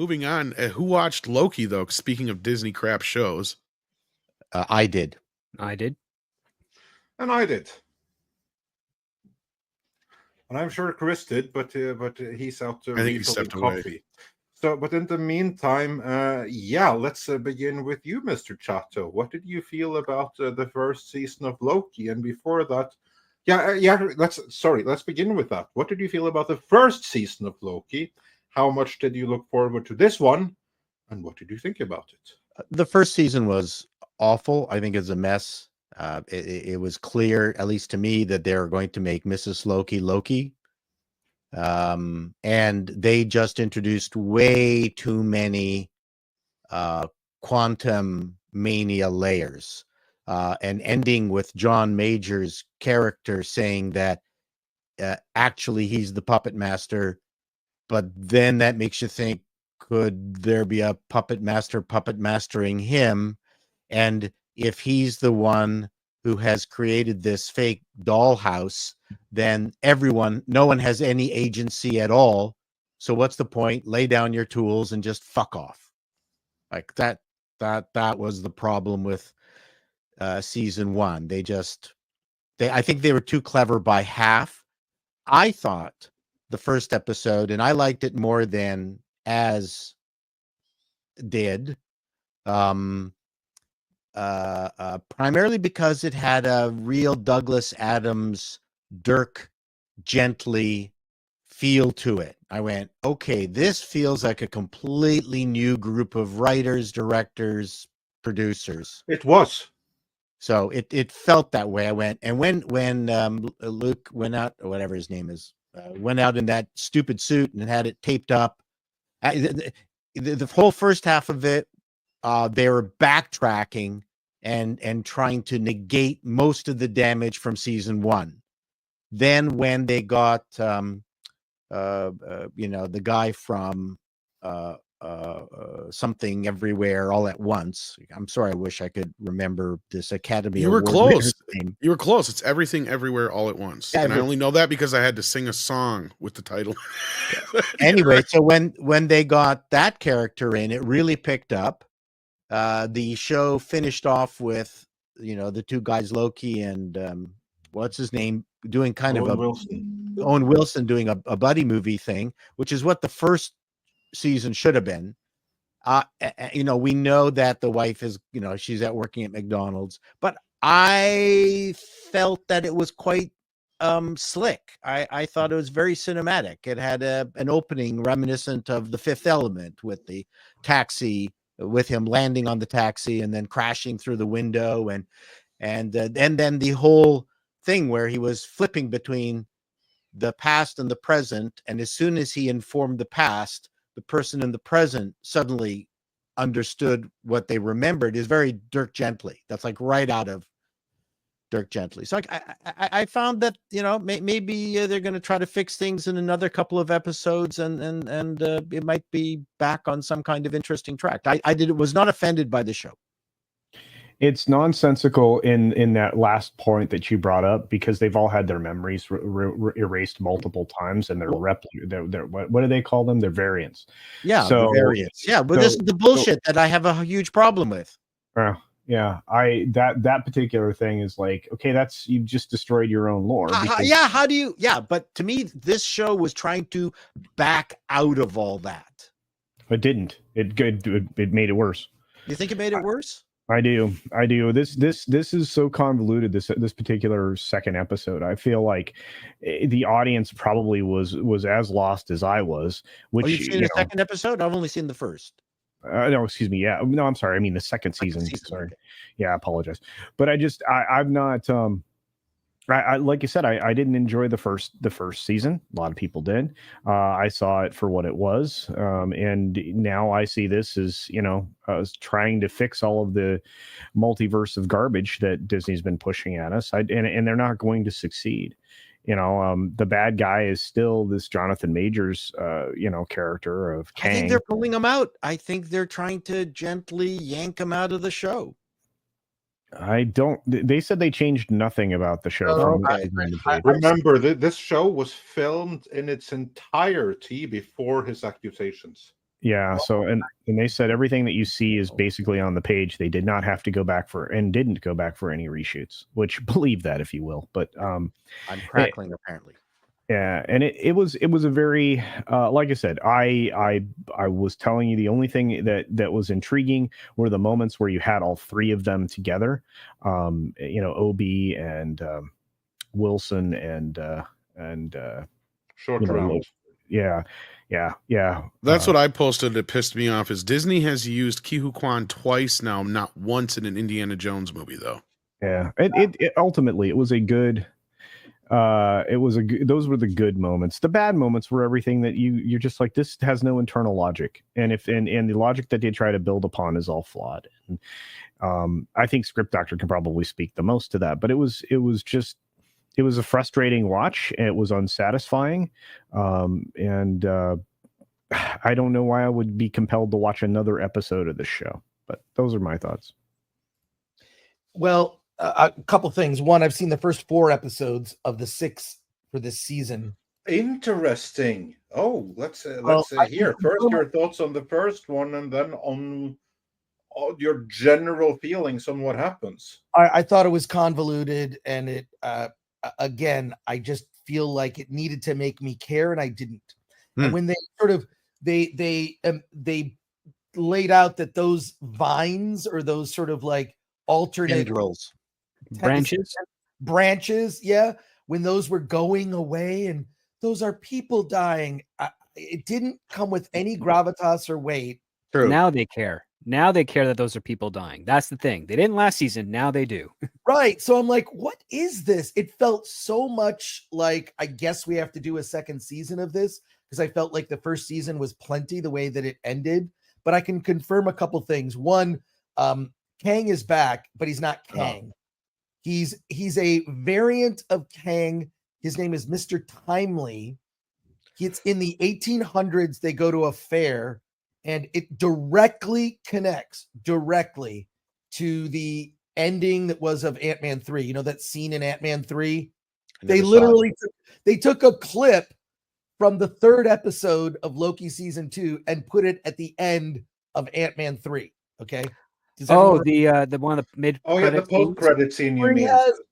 moving on, who watched Loki though? Speaking of Disney crap shows, I did. I did. And I did. And I'm sure Chris did, but he's out I think he refilling stepped away. coffee. So, but in the meantime, yeah, let's begin with you, Mr. Chato. What did you feel about the first season of Loki? And before that, let's begin with that. What did you feel about the first season of Loki? How much did you look forward to this one? And what did you think about it? The first season was awful. I think it's a mess. It was clear, at least to me, that they were going to make Mrs. Loki. And they just introduced way too many quantum mania layers, and ending with John Major's character saying that actually he's the puppet master, but then that makes you think, could there be a puppet master puppet mastering him? And if he's the one who has created this fake dollhouse, then no one has any agency at all. So what's the point? Lay down your tools and just fuck off. Like that was the problem with season one. I think they were too clever by half. I thought the first episode, and I liked it more than Az did, primarily because it had a real Douglas Adams, Dirk Gently feel to it. I went, okay, this feels like a completely new group of writers, directors, producers. It was. So it felt that way. I went, and when Luke went out, or whatever his name is, went out in that stupid suit and had it taped up, the whole first half of it, they were backtracking and trying to negate most of the damage from season one. Then when they got the guy from Something Everywhere All at Once. I'm sorry, I wish I could remember this Academy You were Award close. name. You were close. It's Everything Everywhere All at Once. Yeah, and I only know that because I had to sing a song with the title. Anyway, so when they got that character in, it really picked up. The show finished off with, the two guys, Loki and what's his name, doing kind Owen of Owen Wilson doing a buddy movie thing, which is what the first season should have been. We know that the wife is, she's working at McDonald's, but I felt that it was quite slick. I thought it was very cinematic. It had an opening reminiscent of The Fifth Element, with the taxi, with him landing on the taxi and then crashing through the window, and then the whole thing where he was flipping between the past and the present, and as soon as he informed the past, the person in the present suddenly understood what they remembered, is very Dirk Gently. That's like right out of Dirk Gently. So I found that, maybe they're going to try to fix things in another couple of episodes, and it might be back on some kind of interesting track. I was not offended by the show. It's nonsensical in that last point that you brought up, because they've all had their memories erased multiple times, and they're what do they call them? They're variants. Yeah, so variants. Yeah, but this is the bullshit that I have a huge problem with. Yeah, that particular thing is like, okay, you've just destroyed your own lore. How do you? Yeah, but to me, this show was trying to back out of all that. It didn't. It made it worse. You think it made it worse? I do. This is so convoluted. This particular second episode, I feel like the audience probably was as lost as I was. Which you've seen the second episode? I've only seen the first. No, excuse me. Yeah, no, I'm sorry. I mean the second season. Sorry. Okay. Yeah, I apologize. But I'm not. I like you said, I didn't enjoy the first season. A lot of people did. I saw it for what it was, and now I see this as trying to fix all of the multiverse of garbage that Disney's been pushing at us. And they're not going to succeed. The bad guy is still this Jonathan Majors, character of Kang. I think they're pulling him out. I think they're trying to gently yank him out of the show. They said they changed nothing about the show. Remember, this show was filmed in its entirety before his accusations. Yeah. So and they said everything that you see is basically on the page. They did not have to go back for and didn't go back for any reshoots, which believe that if you will. But I'm crackling apparently. yeah, and it was a very like I said, I was telling you the only thing that was intriguing were the moments where you had all three of them together. Obi and Wilson and Short round. Yeah. That's what I posted that pissed me off is Disney has used Ke Huy Quan twice now, not once in an Indiana Jones movie though. Yeah. It ultimately it was a good those were the good moments. The bad moments were everything that you're just like, this has no internal logic. And the logic that they try to build upon is all flawed. And I think Script Doctor can probably speak the most to that, but it was a frustrating watch. It was unsatisfying. And I don't know why I would be compelled to watch another episode of this show, but those are my thoughts. Well, a couple things. One, I've seen the first 4 episodes of the 6 for this season. Interesting. Oh, let's hear first your thoughts on the first one, and then on your general feelings on what happens. I thought it was convoluted, and it again, I just feel like it needed to make me care, and I didn't. And when they sort of they laid out that those vines or those sort of like alternate Tendrils. branches, yeah, when those were going away and those are people dying, it didn't come with any gravitas or weight. True. Now they care. Now they care that those are people dying. That's the thing. They didn't last season. Now they do. Right. So I'm like, what is this? It felt so much like, I guess we have to do a second season of this, because I felt like the first season was plenty the way that it ended. But I can confirm a couple things. One, Kang is back, but he's not Kang. He's a variant of Kang. His name is Mr. Timely. It's in the 1800s. They go to a fair, and it directly connects to the ending that was of Ant-Man 3. You know that scene in Ant-Man 3? They literally took a clip from the 3rd episode of Loki season 2 and put it at the end of Ant-Man 3. Okay. The one of the mid. Oh yeah, the post-credit scene. You mean?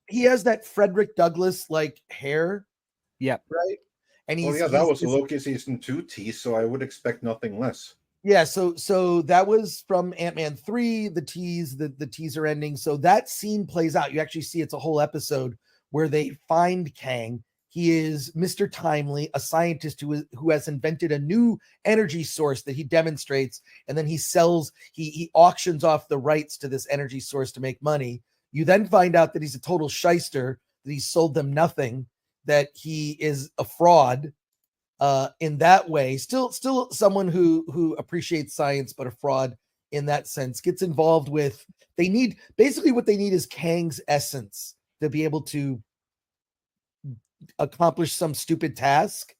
He has that Frederick Douglass like hair. Yep. Right. And that was Loki season 2 tease, so I would expect nothing less. Yeah, so that was from Ant-Man 3, the teaser ending. So that scene plays out. You actually see it's a whole episode where they find Kang. He is Mr. Timely, a scientist who has invented a new energy source that he demonstrates, and then he auctions off the rights to this energy source to make money. You then find out that he's a total shyster, that he sold them nothing, that he is a fraud. In that way, still someone who appreciates science, but a fraud in that sense. Gets involved with, basically what they need is Kang's essence to be able to accomplish some stupid task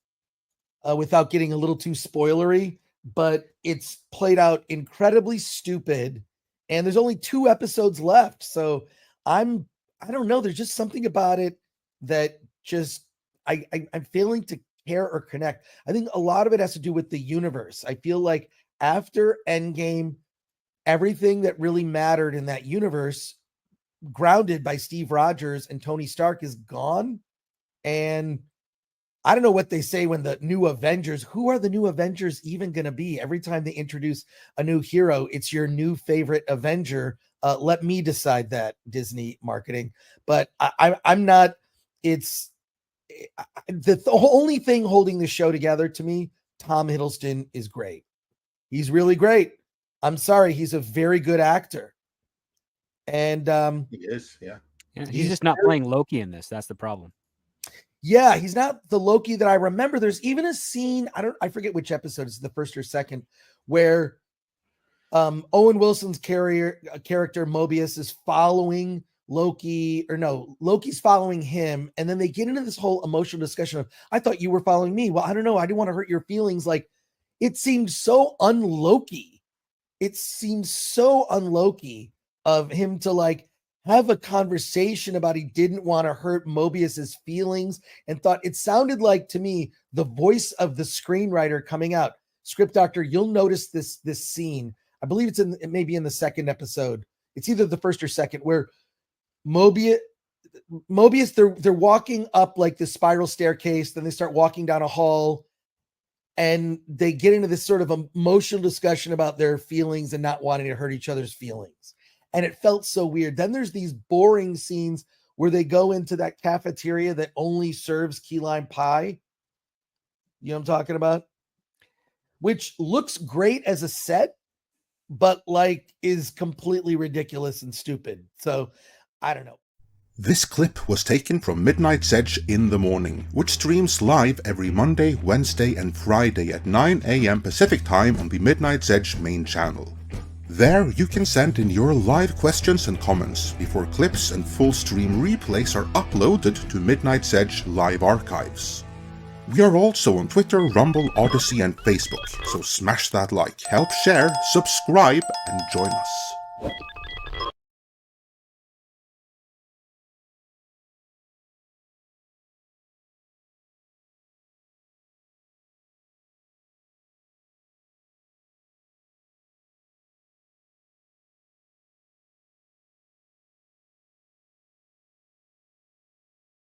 without getting a little too spoilery, but it's played out incredibly stupid, and there's only 2 episodes left. So I don't know, there's just something about it that just I'm failing to care or connect. I think a lot of it has to do with the universe. I feel like after Endgame, everything that really mattered in that universe, grounded by Steve Rogers and Tony Stark, is gone. And I don't know what they say when the new Avengers, who are the new Avengers even going to be? Every time they introduce a new hero, it's your new favorite Avenger. Let me decide that, Disney marketing. But I'm not, it's the only thing holding the show together to me. Tom Hiddleston is great. He's really great. I'm sorry. He's a very good actor. And he is. Yeah. He's just not playing Loki in this. That's the problem. Yeah, he's not the Loki that I remember. There's even a scene, I forget which episode, it's the first or second, where Owen Wilson's character Mobius is following Loki, or no, Loki's following him, and then they get into this whole emotional discussion of, I thought you were following me. Well, I don't know, I didn't want to hurt your feelings. Like, it seems so un-Loki. It seems so un-Loki of him to like have a conversation about he didn't want to hurt Mobius's feelings, and thought it sounded like to me the voice of the screenwriter coming out. Script Doctor, you'll notice this scene. I believe it may be in the second episode. It's either the first or second, where Mobius, they're walking up like this spiral staircase, then they start walking down a hall, and they get into this sort of emotional discussion about their feelings and not wanting to hurt each other's feelings. And it felt so weird. Then there's these boring scenes where they go into that cafeteria that only serves key lime pie. You know what I'm talking about? Which looks great as a set, but like is completely ridiculous and stupid. So I don't know. This clip was taken from Midnight's Edge in the Morning, which streams live every Monday, Wednesday and Friday at 9 AM Pacific Time on the Midnight's Edge main channel. There you can send in your live questions and comments before clips and full stream replays are uploaded to Midnight's Edge live archives. We are also on Twitter, Rumble, Odyssey and Facebook, so smash that like, help share, subscribe and join us.